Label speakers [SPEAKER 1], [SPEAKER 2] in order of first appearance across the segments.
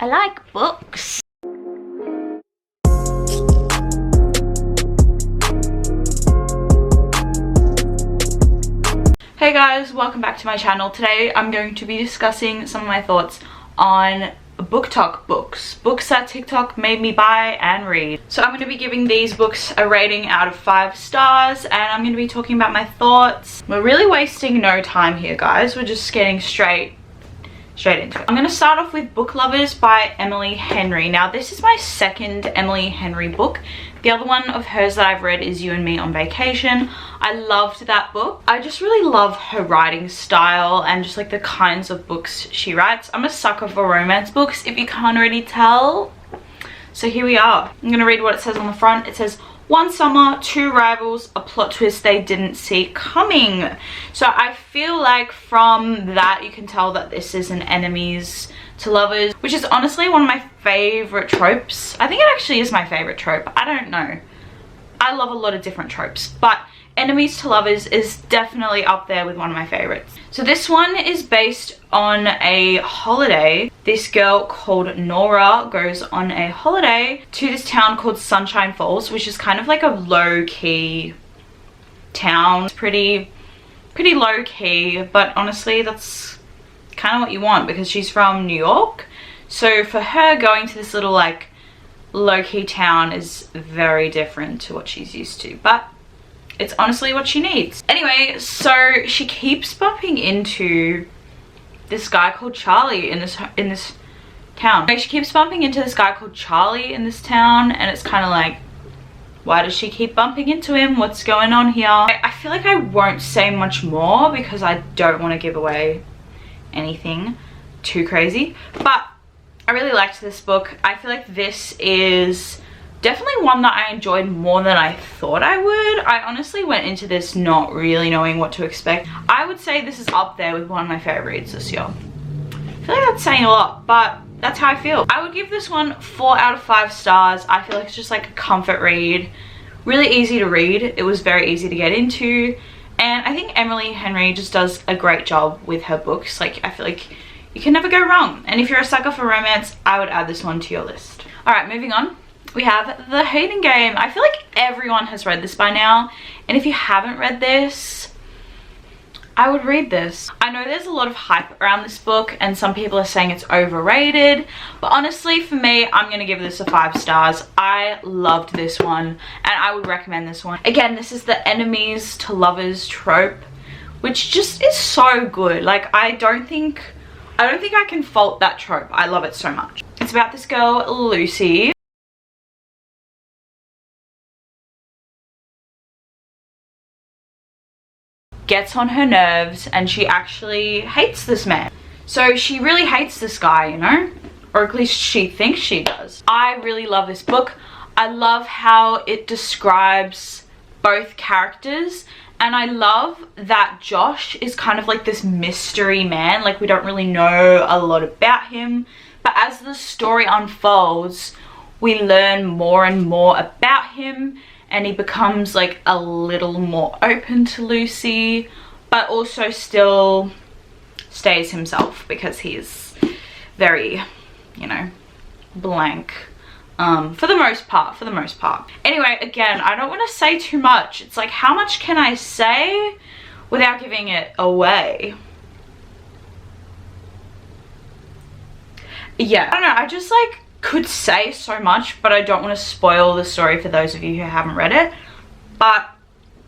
[SPEAKER 1] I like books. Hey guys, welcome back to my channel. Today I'm going to be discussing some of my thoughts on BookTok books. Books that TikTok made me buy and read. So I'm going to be giving these books a rating out of 5 stars and I'm going to be talking about my thoughts. We're really wasting no time here, guys. We're just getting straight into it. I'm going to start off with Book Lovers by Emily Henry. Now this is my second Emily Henry book. The other one of hers that I've read is You and Me on Vacation. I loved that book. I just really love her writing style and just like the kinds of books she writes. I'm a sucker for romance books, if you can't already tell. So here we are. I'm going to read what it says on the front. It says, one summer, two rivals, a plot twist they didn't see coming. So I feel like from that you can tell that this is an enemies to lovers, which is honestly one of my favorite tropes. I think it actually is my favorite trope. I don't know. I love a lot of different tropes, but enemies to lovers is definitely up there with one of my favorites. So this one is based on a holiday. This girl called Nora goes on a holiday to this town called Sunshine Falls, which is kind of like a low-key town. It's pretty low-key, but honestly that's kind of what you want because she's from New York. So for her, going to this little like low-key town is very different to what she's used to, but it's honestly what she needs. Anyway, so she keeps bumping into this guy called Charlie in this town. She keeps bumping into this guy called Charlie in this town, and it's kind of like, why does she keep bumping into him? What's going on here? I feel like I won't say much more because I don't want to give away anything too crazy, but I really liked this book. I feel like this is definitely one that I enjoyed more than I thought I would. I honestly went into this not really knowing what to expect. I would say this is up there with one of my favorite reads this year. I feel like that's saying a lot, but that's how I feel. I would give this one 4 out of 5 stars. I feel like it's just like a comfort read. Really easy to read. It was very easy to get into. And I think Emily Henry just does a great job with her books. Like, I feel like you can never go wrong. And if you're a sucker for romance, I would add this one to your list. Alright, moving on. We have The Hating Game. I feel like everyone has read this by now. And if you haven't read this, I would read this. I know there's a lot of hype around this book and some people are saying it's overrated. But honestly, for me, I'm going to give this a 5 stars. I loved this one and I would recommend this one. Again, this is the enemies to lovers trope, which just is so good. Like, I don't think I can fault that trope. I love it so much. It's about this girl, Lucy. Gets on her nerves and she actually hates this man. So she really hates this guy, you know, or at least she thinks she does. I really love this book. I love how it describes both characters, and I love that Josh is kind of like this mystery man. Like, we don't really know a lot about him, but as the story unfolds we learn more and more about him, and he becomes like a little more open to Lucy, but also still stays himself because he's very, you know, blank for the most part. Anyway, again, I don't want to say too much. It's like, how much can I say without giving it away? Yeah, I don't know, I just like could say so much, but I don't want to spoil the story for those of you who haven't read it. But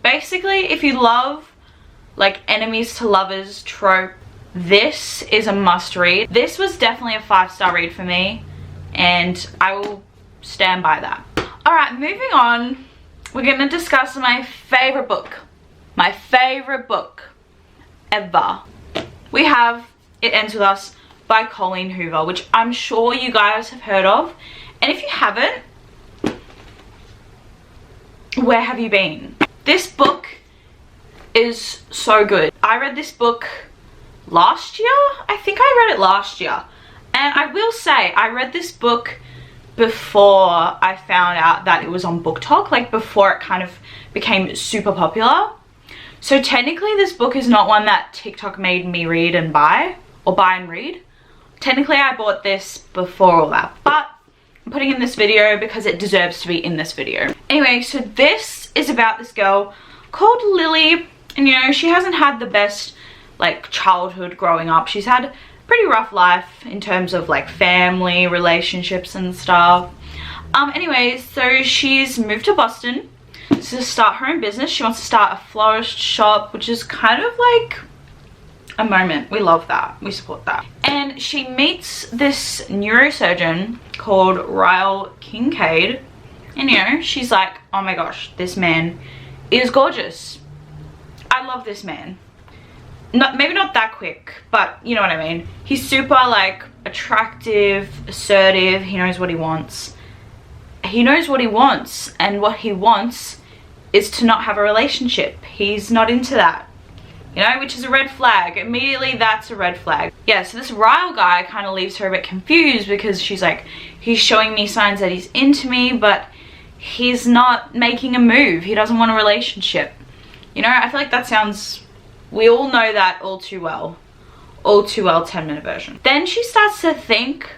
[SPEAKER 1] basically, if you love like enemies to lovers trope, this is a must read. This was definitely a 5-star read for me and I will stand by that. Alright, moving on, we're going to discuss my favorite book ever. We have It Ends With Us by Colleen Hoover, which I'm sure you guys have heard of, and if you haven't, where have you been? This book is so good. I read this book last year. I think I read it last year, and I will say I read this book before I found out that it was on BookTok, like before it kind of became super popular. So technically this book is not one that TikTok made me read and buy, or buy and read. Technically I bought this before all that, but I'm putting in this video because it deserves to be in this video. Anyway, so this is about this girl called Lily, and you know, she hasn't had the best like childhood growing up. She's had a pretty rough life in terms of like family, relationships and stuff. Anyways, so she's moved to Boston to start her own business. She wants to start a florist shop, which is kind of like a moment. We love that. We support that. And she meets this neurosurgeon called Ryle Kincaid, and you know, she's like, oh my gosh, this man is gorgeous. I love this man. Maybe not that quick, but you know what I mean. He's super like attractive, assertive. He knows what he wants. He knows what he wants, and what he wants is to not have a relationship. He's not into that, you know, which is a red flag. Immediately that's a red flag. Yeah, so this Ryle guy kind of leaves her a bit confused because she's like, he's showing me signs that he's into me, but he's not making a move. He doesn't want a relationship. You know, I feel like that sounds, we all know that all too well. All too well, 10-minute version. Then she starts to think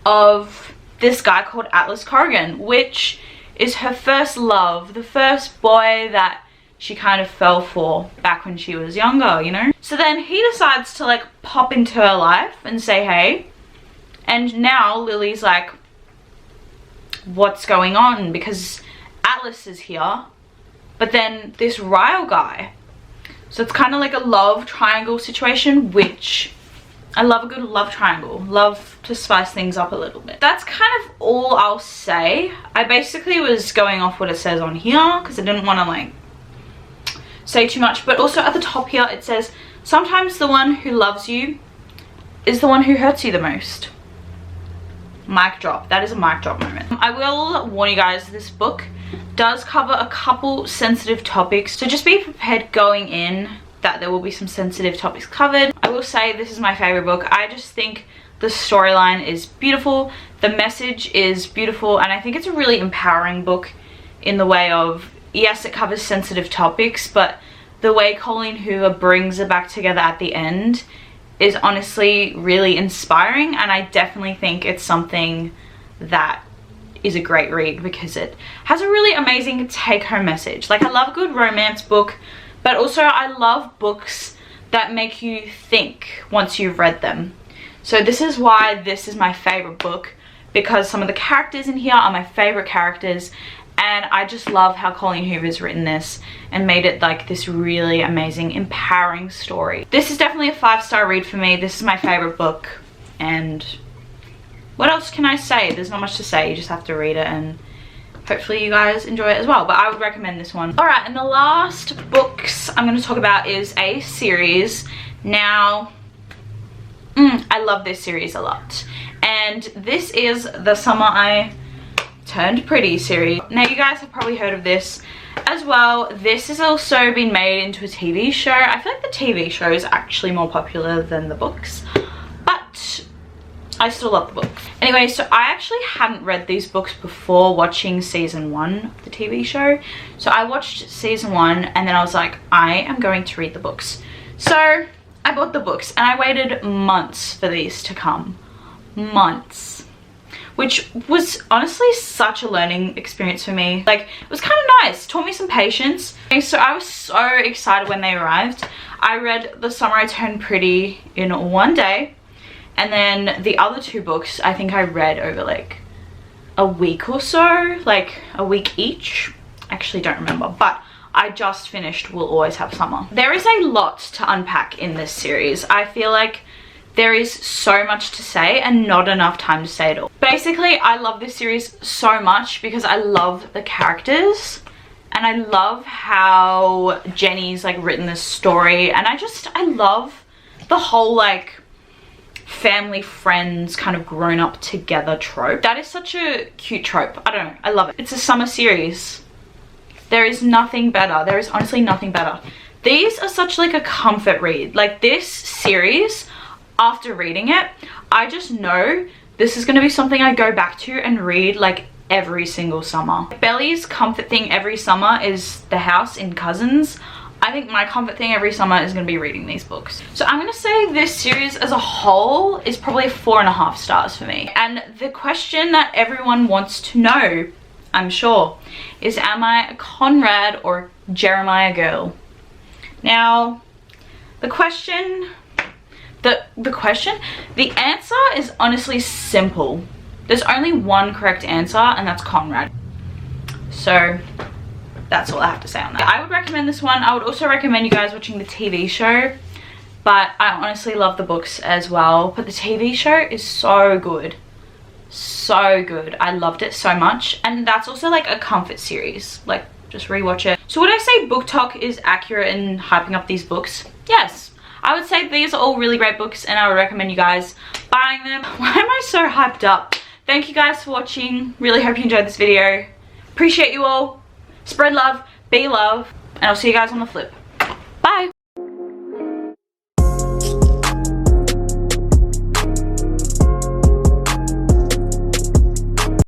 [SPEAKER 1] of this guy called Atlas Corrigan, which is her first love, the first boy that she kind of fell for back when she was younger, you know. So then he decides to like pop into her life and say hey, and now Lily's like, what's going on, because Atlas is here, but then this Ryle guy. So it's kind of like a love triangle situation, which I love a good love triangle. Love to spice things up a little bit. That's kind of all I'll say. I basically was going off what it says on here because I didn't want to like say too much. But also at the top here it says, sometimes the one who loves you is the one who hurts you the most. Mic drop. That is a mic drop moment. I will warn you guys, this book does cover a couple sensitive topics, so just be prepared going in that there will be some sensitive topics covered. I will say this is my favorite book. I just think the storyline is beautiful, the message is beautiful, and I think it's a really empowering book in the way of, yes, it covers sensitive topics, but the way Colleen Hoover brings it back together at the end is honestly really inspiring, and I definitely think it's something that is a great read because it has a really amazing take-home message. Like, I love a good romance book, but also I love books that make you think once you've read them. So this is why this is my favorite book, because some of the characters in here are my favorite characters, and I just love how Colleen Hoover's written this and made it like this really amazing, empowering story. This is definitely a 5-star read for me. This is my favorite book, and what else can I say? There's not much to say. You just have to read it, and hopefully you guys enjoy it as well, but I would recommend this one. All right, and the last books I'm going to talk about is a series. Now, I love this series a lot, and this is the Summer I Turned Pretty series. Now, you guys have probably heard of this as well. This has also been made into a TV show. I feel like the TV show is actually more popular than the books, but I still love the books. Anyway, so I actually hadn't read these books before watching season 1 of the TV show. So I watched season 1 and then I was like, I am going to read the books. So I bought the books and I waited months for these to come. Months. Which was honestly such a learning experience for me. Like, it was kind of nice. Taught me some patience. Okay, so I was so excited when they arrived. I read The Summer I Turned Pretty in one day. And then the other 2 books, I think I read over like a week or so, like a week each. I actually don't remember, but I just finished We'll Always Have Summer. There is a lot to unpack in this series. I feel like there is so much to say and not enough time to say it all. Basically, I love this series so much because I love the characters and I love how Jenny's like written this story, and I love the whole like family friends kind of grown up together trope. That is such a cute trope. I don't know, I love it. It's a summer series. There is nothing better. There is honestly nothing better. These are such like a comfort read. Like, this series, after reading it, I just know this is going to be something I go back to and read like every single summer. Belly's comfort thing every summer is the house in Cousins. I think my comfort thing every summer is going to be reading these books. So I'm going to say this series as a whole is probably 4.5 stars for me. And the question that everyone wants to know, I'm sure, is am I a Conrad or Jeremiah girl? Now, the answer is honestly simple. There's only one correct answer, and that's Conrad. So that's all I have to say on that. I would recommend this one. I would also recommend you guys watching the TV show, but I honestly love the books as well. But the TV show is so good. So good. I loved it so much. And that's also like a comfort series. Like, just rewatch it. So would I say BookTok is accurate in hyping up these books? Yes. I would say these are all really great books and I would recommend you guys buying them. Why am I so hyped up? Thank you guys for watching. Really hope you enjoyed this video. Appreciate you all. Spread love, be love, and I'll see you guys on the flip. Bye.